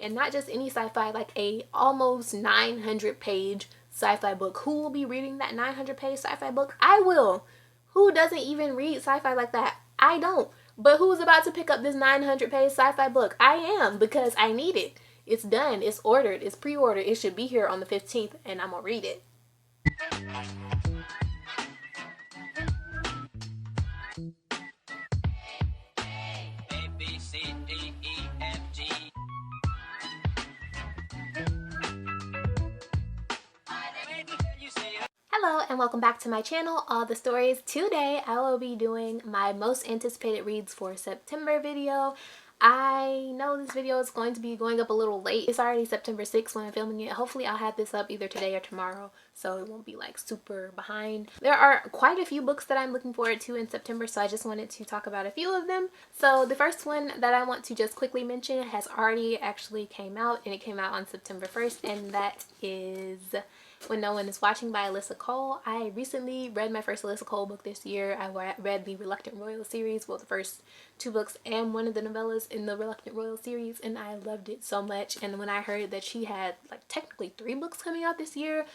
and not just any sci-fi, like a almost 900-page sci-fi book. Who will be reading that 900-page sci-fi book? I will. Who doesn't even read sci-fi like that? I don't. But who's about to pick up this 900-page sci-fi book? I am, because I need it. It's done. It's ordered. It's pre-ordered. It should be here on the 15th, and I'm gonna read it. Hello and welcome back to my channel, All the Stories. Today I will be doing my most anticipated reads for September video. I know this video is going to be going up a little late. It's already September 6th when I'm filming it. Hopefully I'll have this up either today or tomorrow, so it won't be like super behind. There are quite a few books that I'm looking forward to in September, so I just wanted to talk about a few of them. So the first one that I want to just quickly mention has already actually came out, and it came out on September 1st, and that is When No One Is Watching by Alyssa Cole. I recently read my first Alyssa Cole book this year. I read the Reluctant Royal series, well, the first two books and one of the novellas in the Reluctant Royal series, and I loved it so much. And when I heard that she had like technically 3 books coming out this year,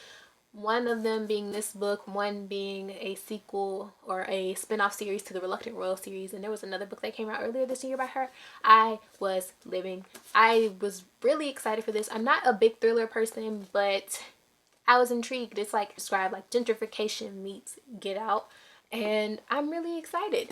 one of them being this book, one being a sequel or a spin-off series to the Reluctant Royal series, and there was another book that came out earlier this year by her, I was living. I was really excited for this. I'm not a big thriller person, but I was intrigued. It's like described like gentrification meets Get Out, and I'm really excited.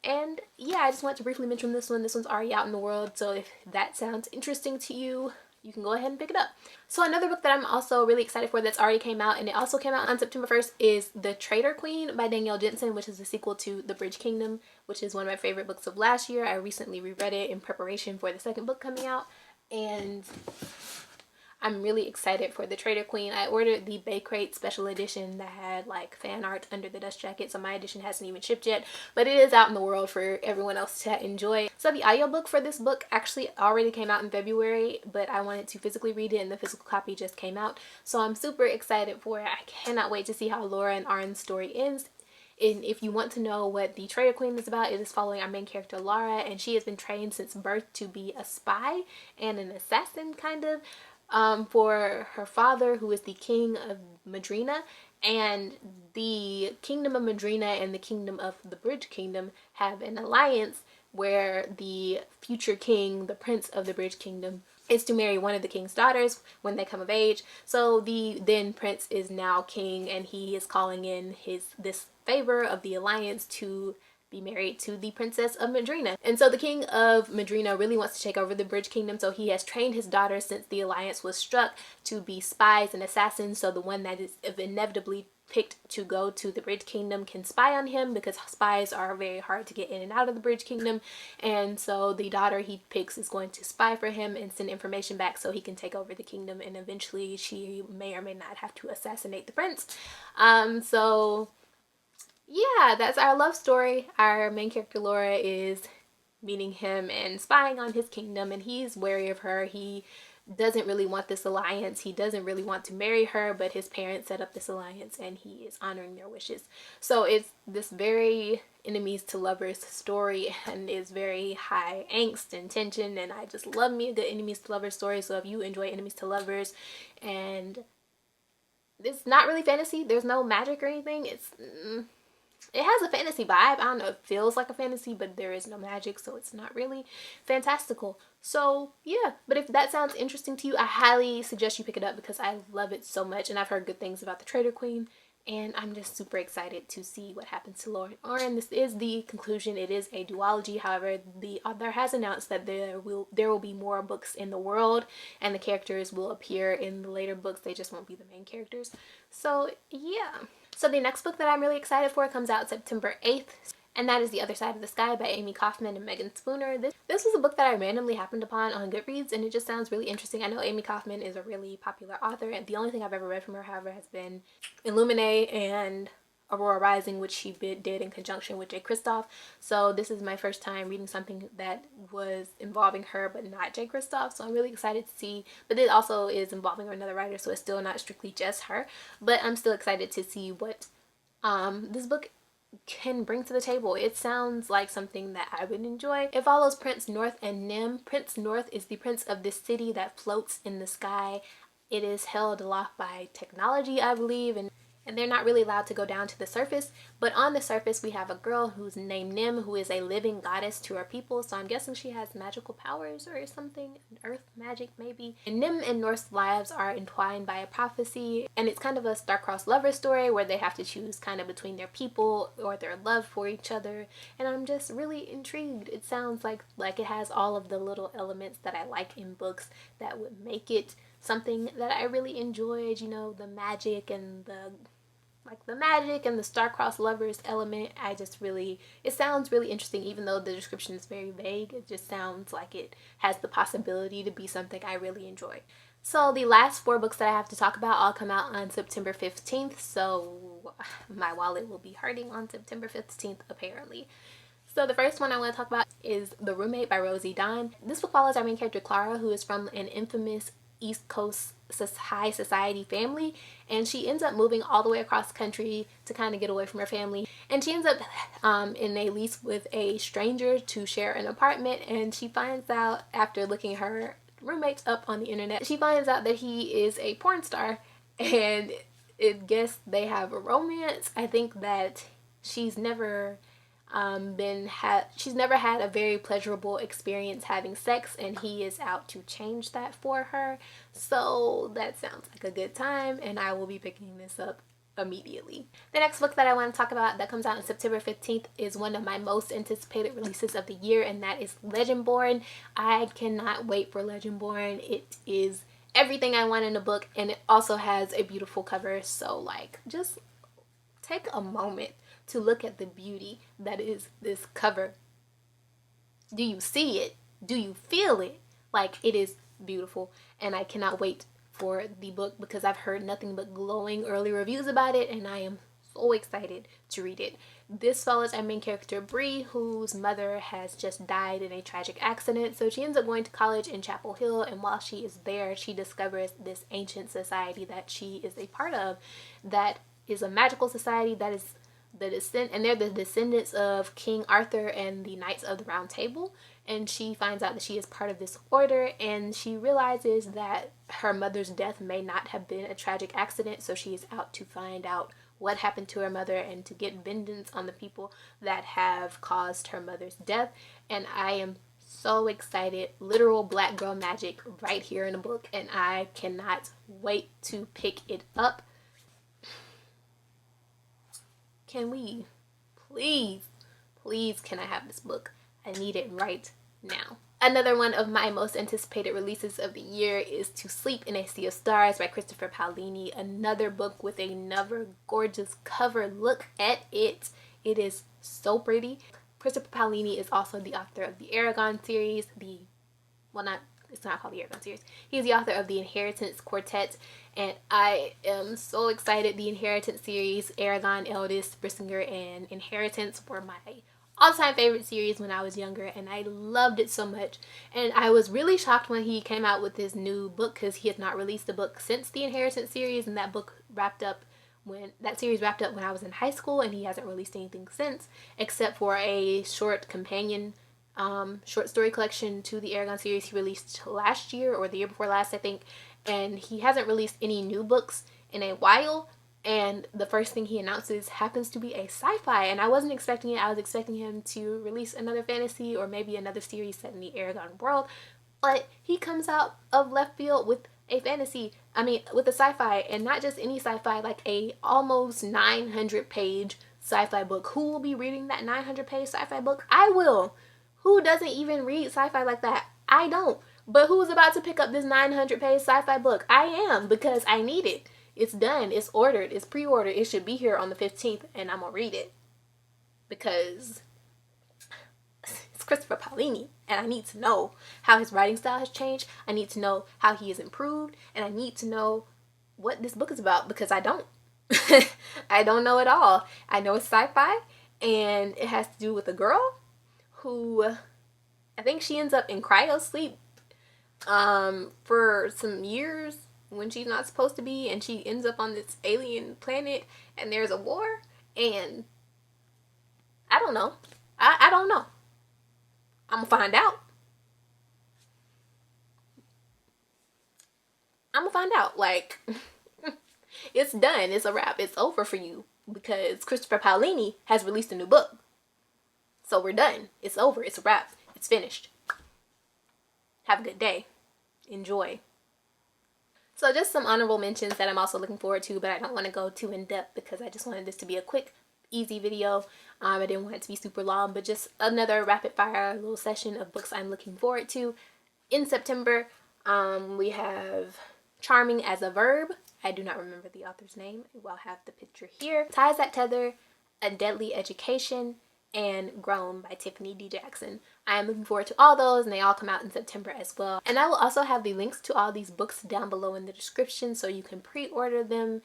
And yeah, I just want to briefly mention this one. This one's already out in the world, so if that sounds interesting to you, you can go ahead and pick it up. So another book that I'm also really excited for that's already came out, and it also came out on September 1st, is The Traitor Queen by Danielle Jensen, which is the sequel to The Bridge Kingdom, which is one of my favorite books of last year. I recently reread it in preparation for the second book coming out, and I'm really excited for The Traitor Queen. I ordered the Bay Crate special edition that had like fan art under the dust jacket, so my edition hasn't even shipped yet, but it is out in the world for everyone else to enjoy. So the audiobook for this book actually already came out in February, but I wanted to physically read it and the physical copy just came out, so I'm super excited for it. I cannot wait to see how Laura and Arn's story ends. And if you want to know what The Traitor Queen is about, it is following our main character Lara, and she has been trained since birth to be a spy and an assassin, kind of, for her father, who is the king of Madrina. And the kingdom of Madrina and the kingdom of the Bridge Kingdom have an alliance where the future king, the prince of the Bridge Kingdom, is to marry one of the king's daughters when they come of age. So the then prince is now king, and he is calling in this favor of the alliance to be married to the princess of Madrina. And so the king of Madrina really wants to take over the Bridge Kingdom, so he has trained his daughters since the alliance was struck to be spies and assassins, so the one that is inevitably picked to go to the Bridge Kingdom can spy on him, because spies are very hard to get in and out of the Bridge Kingdom. And so the daughter he picks is going to spy for him and send information back so he can take over the kingdom, and eventually she may or may not have to assassinate the prince. So yeah, that's our love story. Our main character Laura is meeting him and spying on his kingdom, and he's wary of her. He doesn't really want this alliance. He doesn't really want to marry her, but his parents set up this alliance and he is honoring their wishes. So it's this very enemies to lovers story, and is very high angst and tension, and I just love me a good enemies to lovers story. So if you enjoy enemies to lovers, and it's not really fantasy, there's no magic or anything, it has a fantasy vibe. I don't know, it feels like a fantasy, but there is no magic, so it's not really fantastical. So yeah, but if that sounds interesting to you, I highly suggest you pick it up, because I love it so much, and I've heard good things about The Traitor Queen, and I'm just super excited to see what happens to Laura and Arn. This is the conclusion. It is a duology. However, the author has announced that there will be more books in the world, and the characters will appear in the later books. They just won't be the main characters. So yeah. So the next book that I'm really excited for comes out September 8th, and that is The Other Side of the Sky by Amy Kaufman and Megan Spooner. This was a book that I randomly happened upon on Goodreads, and it just sounds really interesting. I know Amy Kaufman is a really popular author, and the only thing I've ever read from her, however, has been Illuminae and Aurora Rising, which she did in conjunction with Jay Kristoff. So this is my first time reading something that was involving her but not Jay Kristoff, so I'm really excited to see. But it also is involving another writer, so it's still not strictly just her, but I'm still excited to see what this book can bring to the table. It sounds like something that I would enjoy. It follows Prince North and Nim. Prince North is the prince of this city that floats in the sky. It is held aloft by technology, I believe, and they're not really allowed to go down to the surface. But on the surface, we have a girl who's named Nim, who is a living goddess to her people. So I'm guessing she has magical powers or something, earth magic maybe. And Nim and North's lives are entwined by a prophecy, and it's kind of a star-crossed lover story where they have to choose kind of between their people or their love for each other. And I'm just really intrigued. It sounds like it has all of the little elements that I like in books that would make it something that I really enjoyed, you know, the magic and the star-crossed lovers element. It sounds really interesting, even though the description is very vague. It just sounds like it has the possibility to be something I really enjoy. So the last 4 books that I have to talk about all come out on September 15th, so my wallet will be hurting on September 15th apparently. So the first one I want to talk about is The Roommate by Rosie Dawn. This book follows our main character Clara, who is from an infamous East Coast high society family, and she ends up moving all the way across the country to kind of get away from her family, and she ends up in a lease with a stranger to share an apartment. And she finds out, after looking her roommates up on the internet, she finds out that he is a porn star, and I guess they have a romance. I think that she's never she's never had a very pleasurable experience having sex, and he is out to change that for her. So that sounds like a good time, and I will be picking this up immediately. The next book that I want to talk about that comes out on September 15th is one of my most anticipated releases of the year, and that is Legendborn. I cannot wait for Legendborn. It is everything I want in a book, and it also has a beautiful cover. So like, just take a moment to look at the beauty that is this cover. Do you see it? Do you feel it? Like, it is beautiful, and I cannot wait for the book because I've heard nothing but glowing early reviews about it, and I am so excited to read it. This follows our main character Bree, whose mother has just died in a tragic accident. So she ends up going to college in Chapel Hill, and while she is there, she discovers this ancient society that she is a part of, that is a magical society that is and they're the descendants of King Arthur and the Knights of the Round Table. And she finds out that she is part of this order, and she realizes that her mother's death may not have been a tragic accident. So she is out to find out what happened to her mother and to get vengeance on the people that have caused her mother's death. And I am so excited. Literal black girl magic right here in the book, and I cannot wait to pick it up. Can we please can I have this book? I need it right now. Another one of my most anticipated releases of the year is To Sleep in a Sea of Stars by Christopher Paolini. Another book with another gorgeous cover. Look at it. It is so pretty. Christopher Paolini is also the author of the Eragon series, it's not called the Eragon series. He's the author of the Inheritance Quartet, and I am so excited. The Inheritance series, Eragon, Eldest, Brisingr, and Inheritance were my all-time favorite series when I was younger, and I loved it so much. And I was really shocked when he came out with this new book, because he has not released a book since the Inheritance series, and that series wrapped up when I was in high school, and he hasn't released anything since, except for a short companion short story collection to the Eragon series he released last year or the year before last, I think. And he hasn't released any new books in a while, and the first thing he announces happens to be a sci-fi, and I wasn't expecting it. I was expecting him to release another fantasy or maybe another series set in the Eragon world, but he comes out of left field with a fantasy, with a sci-fi, and not just any sci-fi, like a almost 900-page sci-fi book. Who will be reading that 900-page sci-fi book? I will. Who doesn't even read sci-fi like that? I don't. But who's about to pick up this 900-page sci-fi book? I am, because I need it. It's done. It's ordered. It's pre-ordered. It should be here on the 15th, and I'm going to read it. Because it's Christopher Paolini, and I need to know how his writing style has changed. I need to know how he has improved, and I need to know what this book is about, because I don't. I don't know at all. I know it's sci-fi, and it has to do with a girl who, I think she ends up in cryo sleep for some years when she's not supposed to be, and she ends up on this alien planet, and there's a war, and I don't know. I don't know. I'm gonna find out. I'm gonna find out. Like, it's done. It's a wrap. It's over for you because Christopher Paolini has released a new book. So we're done. It's over. It's a wrap. It's finished. Have a good day. Enjoy. So just some honorable mentions that I'm also looking forward to, but I don't want to go too in depth because I just wanted this to be a quick, easy video. I didn't want it to be super long, but just another rapid fire little session of books I'm looking forward to. In September, we have Charming as a Verb. I do not remember the author's name. I'll have the picture here. Ties That Tether, A Deadly Education, and Grown by Tiffany D. Jackson. I am looking forward to all those, and they all come out in September as well. And I will also have the links to all these books down below in the description so you can pre-order them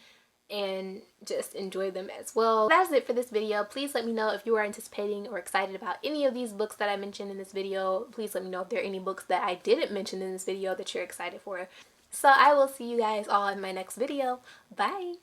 and just enjoy them as well. That's it for this video. Please let me know if you are anticipating or excited about any of these books that I mentioned in this video. Please let me know if there are any books that I didn't mention in this video that you're excited for. So I will see you guys all in my next video. Bye!